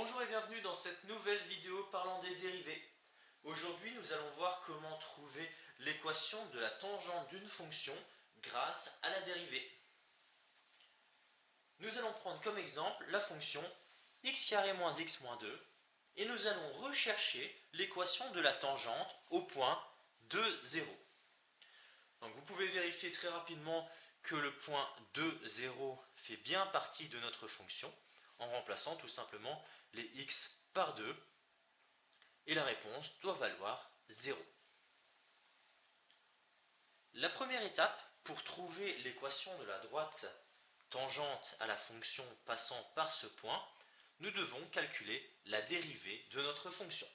Bonjour et bienvenue dans cette nouvelle vidéo parlant des dérivés. Aujourd'hui, nous allons voir comment trouver l'équation de la tangente d'une fonction grâce à la dérivée. Nous allons prendre comme exemple la fonction x carré moins x moins 2 et nous allons rechercher l'équation de la tangente au point 2, 0. Donc vous pouvez vérifier très rapidement que le point 2, 0 fait bien partie de notre fonction en remplaçant tout simplement les x par 2 et la réponse doit valoir 0. La première étape pour trouver l'équation de la droite tangente à la fonction passant par ce point, nous devons calculer la dérivée de notre fonction.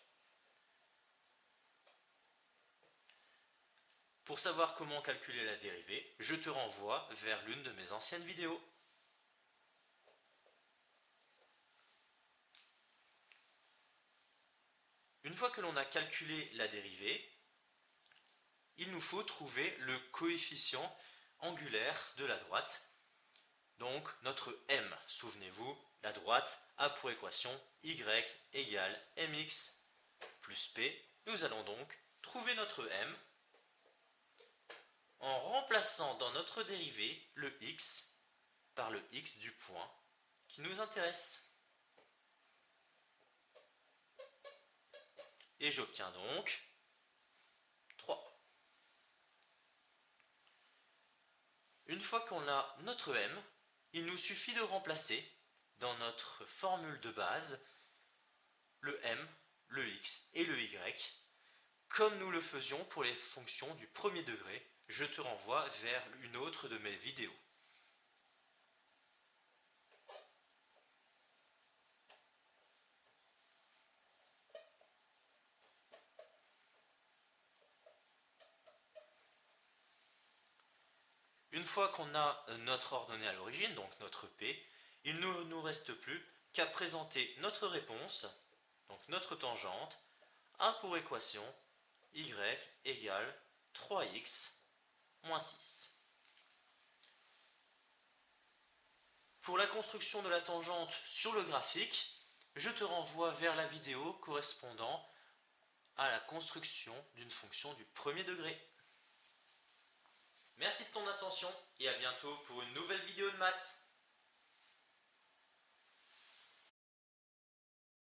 Pour savoir comment calculer la dérivée, je te renvoie vers l'une de mes anciennes vidéos. Une fois que l'on a calculé la dérivée, il nous faut trouver le coefficient angulaire de la droite, donc notre m. Souvenez-vous, la droite a pour équation y égale mx plus p. Nous allons donc trouver notre m en remplaçant dans notre dérivée le x par le x du point qui nous intéresse. Et j'obtiens donc 3. Une fois qu'on a notre m, il nous suffit de remplacer dans notre formule de base le m, le x et le y, comme nous le faisions pour les fonctions du premier degré. Je te renvoie vers une autre de mes vidéos. Une fois qu'on a notre ordonnée à l'origine, donc notre P, il ne nous reste plus qu'à présenter notre réponse, donc notre tangente, a pour équation y égale 3x moins 6. Pour la construction de la tangente sur le graphique, je te renvoie vers la vidéo correspondant à la construction d'une fonction du premier degré. Merci de ton attention et à bientôt pour une nouvelle vidéo de maths.